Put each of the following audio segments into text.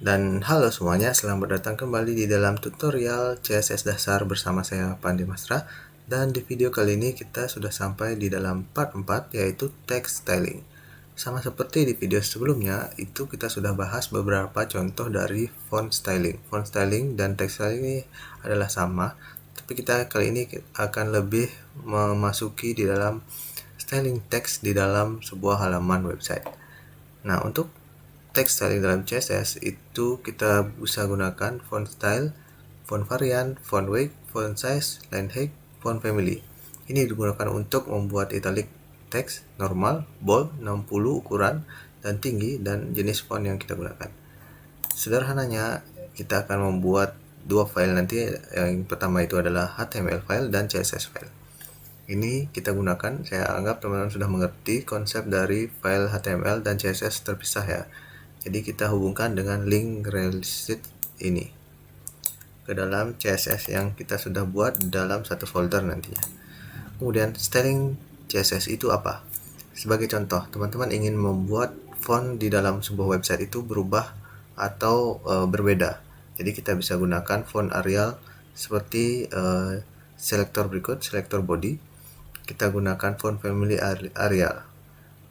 Dan halo semuanya, selamat datang kembali di dalam tutorial CSS dasar bersama saya Pandi Mastra. Dan di video kali ini kita sudah sampai di dalam part 4, yaitu text styling. Sama seperti di video sebelumnya, itu kita sudah bahas beberapa contoh dari font styling. Font styling dan text styling ini adalah sama, tapi kita kali ini akan lebih memasuki di dalam styling text di dalam sebuah halaman website. Nah, untuk text styling dalam CSS itu kita bisa gunakan font style, font variant, font weight, font size, line height, font family. Ini digunakan untuk membuat italic text normal, bold, 60 ukuran, dan tinggi, dan jenis font yang kita gunakan. Sederhananya, kita akan membuat dua file nanti. Yang pertama itu adalah HTML file dan CSS file. Ini kita gunakan, saya anggap teman-teman sudah mengerti konsep dari file HTML dan CSS terpisah ya. Jadi kita hubungkan dengan link release ini ke dalam CSS yang kita sudah buat dalam satu folder nantinya. Kemudian styling CSS itu apa? Sebagai contoh, teman-teman ingin membuat font di dalam sebuah website itu berubah atau berbeda. Jadi kita bisa gunakan font Arial seperti selektor berikut, selektor body. Kita gunakan font family Arial.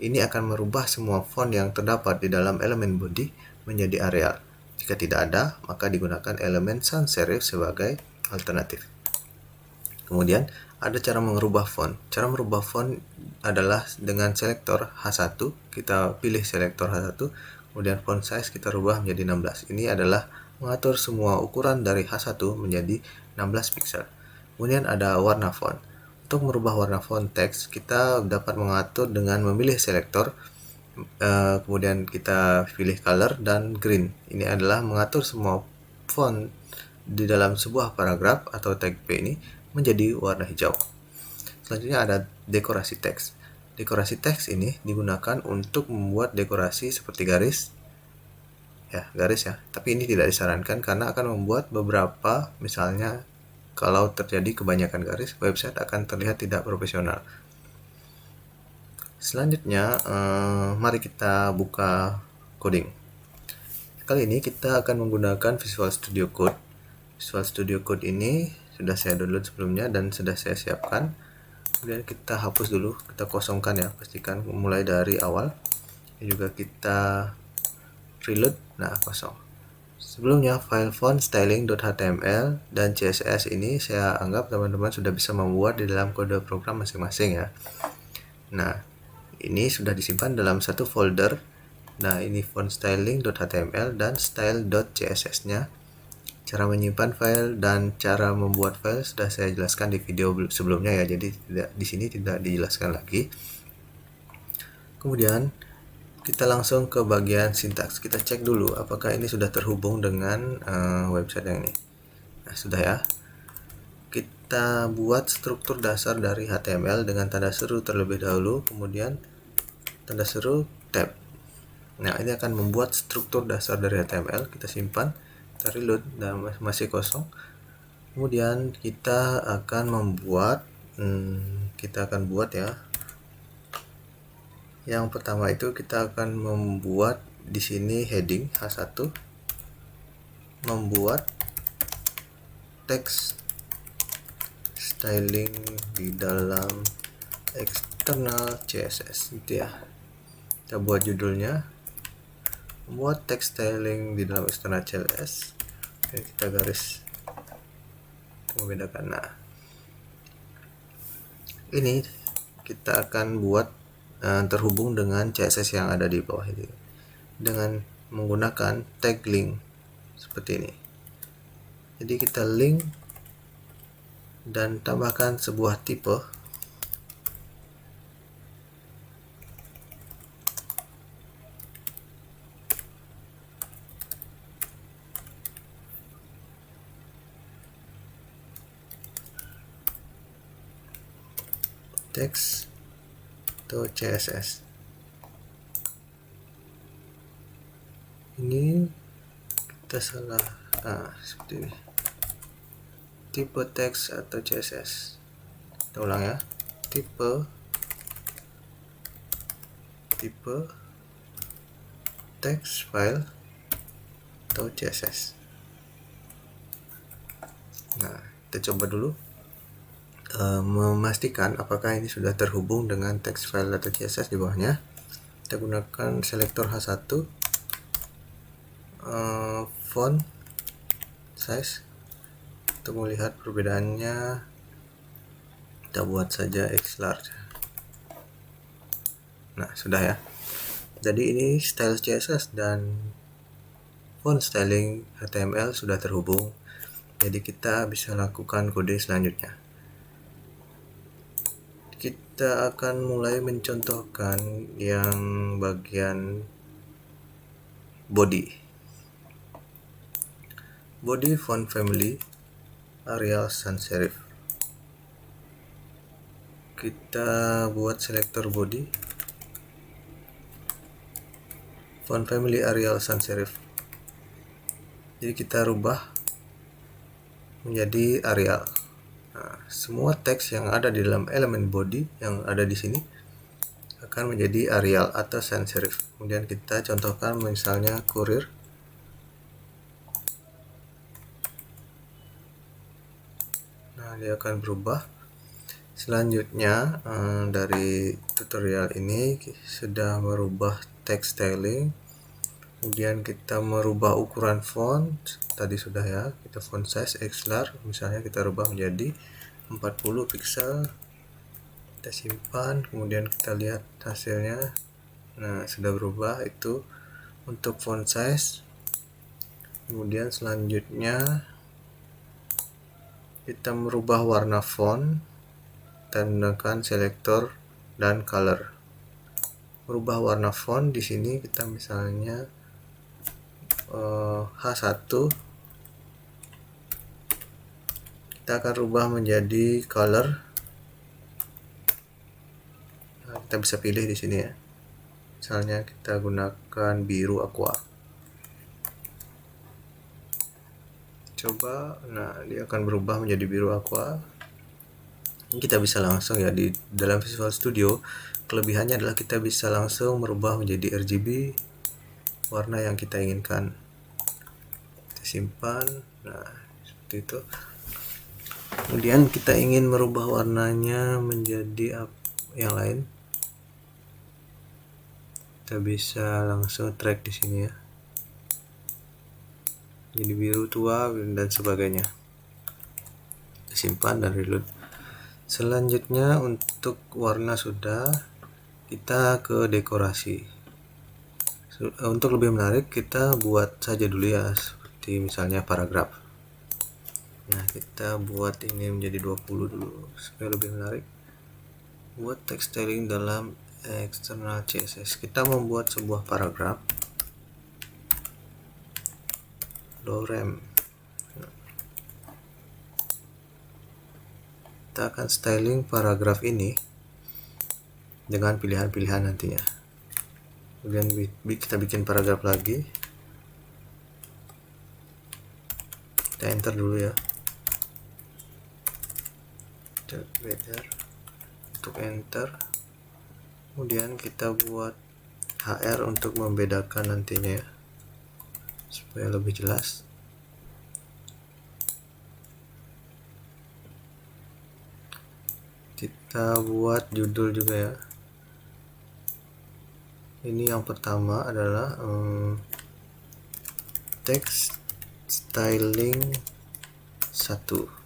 Ini akan merubah semua font yang terdapat di dalam elemen body menjadi Arial. Jika tidak ada, maka digunakan elemen sans serif sebagai alternatif. Kemudian, ada cara merubah font. Cara merubah font adalah dengan selektor H1, kita pilih selektor H1, kemudian font size kita rubah menjadi 16. Ini adalah mengatur semua ukuran dari H1 menjadi 16 pixel. Kemudian ada warna font. Untuk merubah warna font teks, kita dapat mengatur dengan memilih selektor, kemudian kita pilih color dan green. Ini adalah mengatur semua font di dalam sebuah paragraf atau tag P ini menjadi warna hijau. Selanjutnya ada dekorasi teks. Dekorasi teks ini digunakan untuk membuat dekorasi seperti garis, tapi ini tidak disarankan karena akan membuat beberapa, misalnya kalau terjadi kebanyakan garis, website akan terlihat tidak profesional. Selanjutnya, mari kita buka coding. Kali ini kita akan menggunakan Visual Studio Code. Visual Studio Code ini sudah saya download sebelumnya dan sudah saya siapkan. Kemudian kita hapus dulu, kita kosongkan ya, pastikan mulai dari awal. Juga kita reload, nah kosong. Sebelumnya file font styling.html dan CSS ini saya anggap teman-teman sudah bisa membuat di dalam kode program masing-masing ya. Nah, ini sudah disimpan dalam satu folder. Nah, ini font styling.html dan style.css-nya. Cara menyimpan file dan cara membuat file sudah saya jelaskan di video sebelumnya ya, jadi di sini tidak dijelaskan lagi. Kemudian kita langsung ke bagian sintaks. Kita cek dulu apakah ini sudah terhubung dengan website yang ini. Nah, sudah ya. Kita buat struktur dasar dari HTML dengan tanda seru terlebih dahulu, kemudian tanda seru tab. Nah, ini akan membuat struktur dasar dari HTML. Kita simpan, kita reload dan masih kosong. Kemudian kita akan membuat ya. Yang pertama itu kita akan membuat di sini heading H1, membuat text styling di dalam external CSS gitu ya. Kita buat judulnya membuat text styling di dalam external CSS. Oke, kita garis membedakan. Nah, ini kita akan buat terhubung dengan CSS yang ada di bawah ini dengan menggunakan tag link seperti ini. Jadi kita link dan tambahkan sebuah tipe text atau CSS. Ini kita salah, seperti ini, tipe teks atau CSS. Kita ulang ya, tipe text file atau CSS. Nah, kita coba dulu memastikan apakah ini sudah terhubung dengan text file data CSS di bawahnya. Kita gunakan selektor H1, font size. Untuk melihat perbedaannya, kita buat saja X large. Nah, sudah ya. Jadi ini style CSS dan font styling HTML sudah terhubung. Jadi kita bisa lakukan kode selanjutnya. Kita akan mulai mencontohkan yang bagian body. Body font family Arial sans serif. Kita buat selektor body, font family Arial sans serif. Jadi kita rubah menjadi Arial. Nah, semua teks yang ada di dalam elemen body yang ada di sini akan menjadi Arial atau sans serif. Kemudian kita contohkan misalnya kurir. Nah, dia akan berubah. Selanjutnya dari tutorial ini sudah merubah text styling. Kemudian kita merubah ukuran font, tadi sudah ya, kita font size X large, misalnya kita rubah menjadi 40 pixel. Kita simpan, kemudian kita lihat hasilnya. Nah, sudah berubah itu untuk font size. Kemudian selanjutnya kita merubah warna font dan menggunakan selektor dan color. Merubah warna font di sini kita misalnya H1, kita akan rubah menjadi color. Nah, kita bisa pilih di sini ya. Misalnya kita gunakan biru aqua. Coba, nah dia akan berubah menjadi biru aqua. Ini kita bisa langsung ya di dalam Visual Studio. Kelebihannya adalah kita bisa langsung merubah menjadi RGB warna yang kita inginkan. Kita simpan. Nah, seperti itu. Kemudian kita ingin merubah warnanya menjadi yang lain. Kita bisa langsung track di sini ya. Jadi biru tua dan sebagainya. Kita simpan dan reload. Selanjutnya untuk warna sudah, kita ke dekorasi. Untuk lebih menarik kita buat saja dulu ya, seperti misalnya paragraf. Nah, kita buat ini menjadi 20 dulu supaya lebih menarik. Buat text styling dalam eksternal CSS. Kita membuat sebuah paragraf. Lorem. Kita akan styling paragraf ini dengan pilihan-pilihan nantinya. Kemudian kita bikin paragraf lagi. Kita enter dulu ya. Better. Untuk enter. Kemudian kita buat HR untuk membedakan nantinya ya, supaya lebih jelas. Kita buat judul juga ya. Ini yang pertama adalah text styling 1.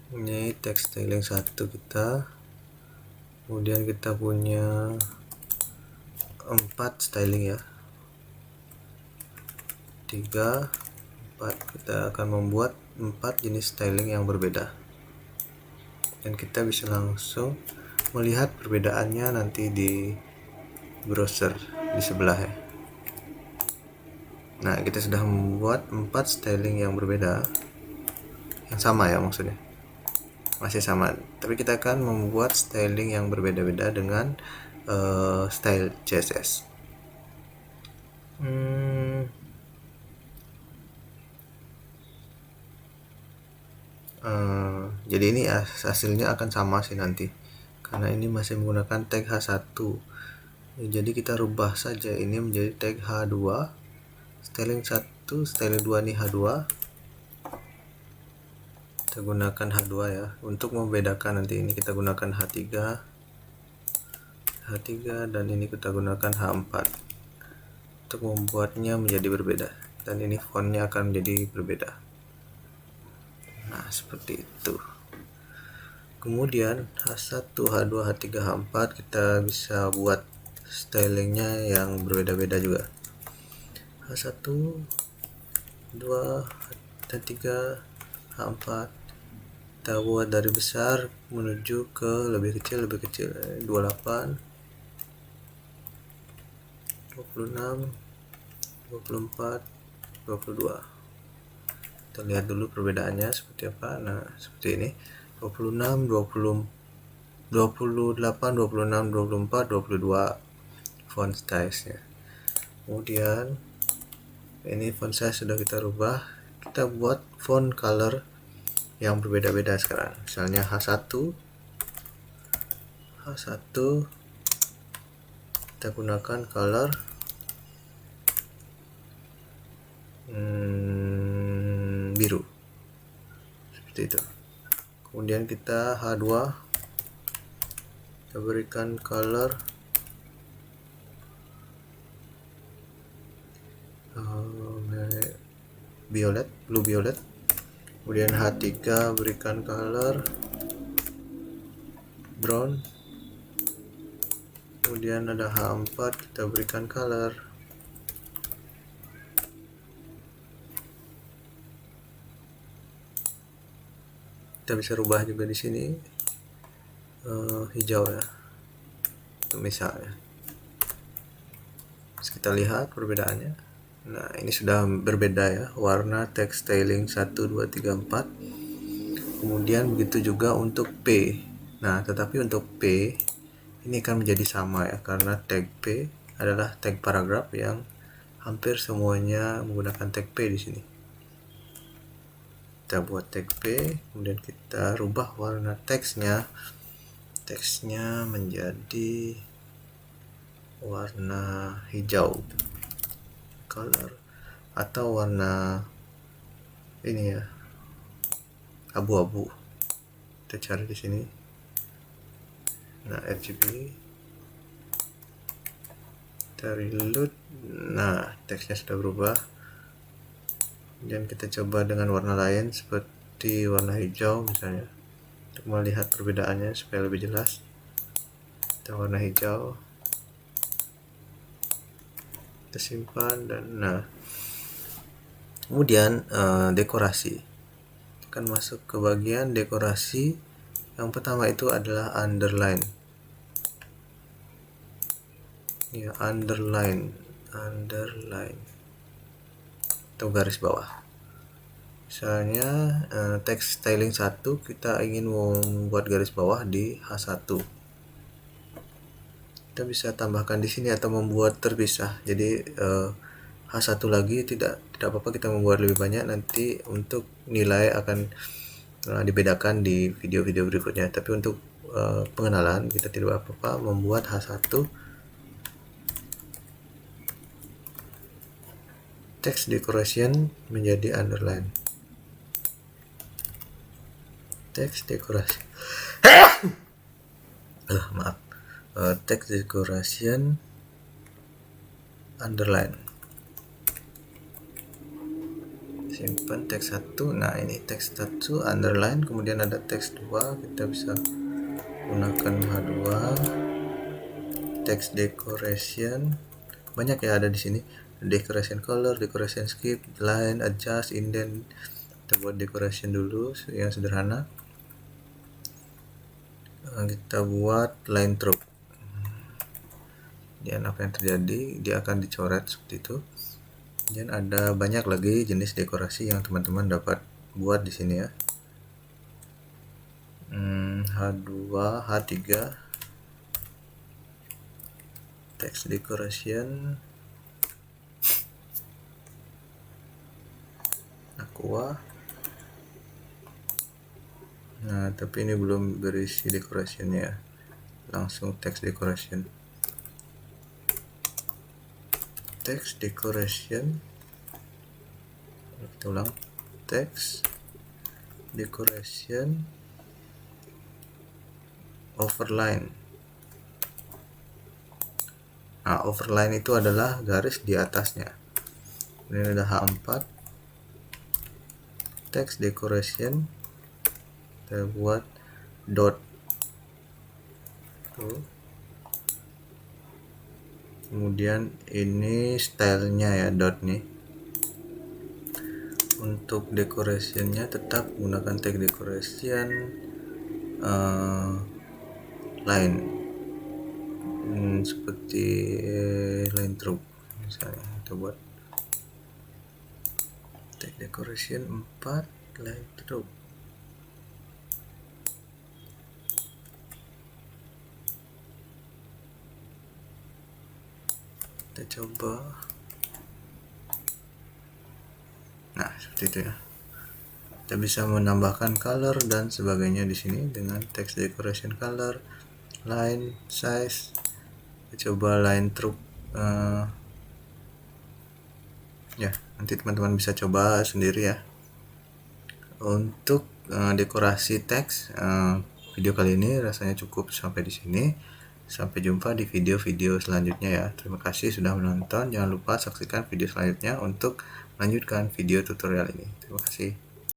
Ini text styling 1 kita. Kemudian kita punya 4 styling ya. 3, 4. Kita akan membuat 4 jenis styling yang berbeda. Dan kita bisa langsung melihat perbedaannya nanti di browser di sebelah ya. Nah, kita sudah membuat 4 styling yang berbeda, yang sama ya maksudnya, masih sama, tapi kita akan membuat styling yang berbeda-beda dengan style CSS. Jadi ini hasilnya akan sama sih nanti, karena ini masih menggunakan tag H1. Ya, jadi kita rubah saja ini menjadi tag H2, styling 1, styling 2 nih H2. Kita gunakan H2 ya. Untuk membedakan nanti ini kita gunakan H3, dan ini kita gunakan H4 untuk membuatnya menjadi berbeda, dan ini fontnya akan menjadi berbeda. Nah, seperti itu. Kemudian H1, H2, H3, H4 kita bisa buat stylingnya yang berbeda-beda juga. H1, 2, H3, H4 kita buat dari besar menuju ke lebih kecil, 28, 26, 24, 22. Kita lihat dulu perbedaannya seperti apa. Nah, seperti ini. 26, 20, 28, 26, 24, 22 font size-nya. Kemudian ini font size sudah kita rubah. Kita buat font color yang berbeda-beda sekarang. Misalnya H1 kita gunakan color biru seperti itu. Kemudian kita H2 kita berikan color blue violet. Kemudian H3 berikan color brown. Kemudian ada H4 kita berikan color kita bisa rubah juga di sini hijau ya, misalnya. Terus kita lihat perbedaannya. Nah, ini sudah berbeda ya, warna text styling 1, 2, 3, 4. Kemudian begitu juga untuk P. Nah, tetapi untuk P ini akan menjadi sama ya, karena tag P adalah tag paragraf yang hampir semuanya menggunakan tag P di sini. Kita buat tag P, kemudian kita rubah warna teksnya menjadi warna hijau color, atau warna ini ya, abu-abu. Kita cari di sini. Nah, RGB kita reload. Nah, teksnya sudah berubah. Dan kita coba dengan warna lain seperti warna hijau misalnya, untuk melihat perbedaannya supaya lebih jelas. Kita warna hijau, kita simpan, dan nah, kemudian dekorasi. Akan masuk ke bagian dekorasi. Yang pertama itu adalah underline ya, underline atau garis bawah. Misalnya text styling 1 kita ingin membuat garis bawah di H1, kita bisa tambahkan di sini atau membuat terpisah. Jadi H1 lagi tidak apa-apa kita membuat lebih banyak, nanti untuk nilai akan dibedakan di video-video berikutnya. Tapi untuk pengenalan kita tidak apa-apa membuat H1 text decoration menjadi underline. Text decoration text decoration underline. Simpan teks 1. Nah, ini teks 1 underline. Kemudian ada teks 2, kita bisa gunakan H2. Text decoration banyak ya ada di sini. Decoration color, decoration skip, line, adjust, indent. Kita buat decoration dulu yang sederhana. Kita buat line stroke. Dan apa yang terjadi, dia akan dicoret seperti itu. Dan ada banyak lagi jenis dekorasi yang teman-teman dapat buat di sini ya. H2, H3 text decoration, aqua. Nah, tapi ini belum berisi decorationnya, langsung text decoration. text decoration, kita ulang, text decoration overline. Nah, overline itu adalah garis di atasnya. Ini ada H4, text decoration, kita buat dot tuh. Kemudian ini stylenya ya, dot nih. Untuk decorationnya tetap gunakan tag decoration line, seperti line through misalnya. Kita buat tag decoration 4 line through. Kita coba. Nah, seperti itu ya. Kita bisa menambahkan color dan sebagainya di sini dengan text decoration color, line, size. Kita coba line through. Ya, nanti teman-teman bisa coba sendiri ya. Untuk dekorasi teks, video kali ini rasanya cukup sampai di sini. Sampai jumpa di video-video selanjutnya ya. Terima kasih sudah menonton. Jangan lupa saksikan video selanjutnya untuk melanjutkan video tutorial ini. Terima kasih.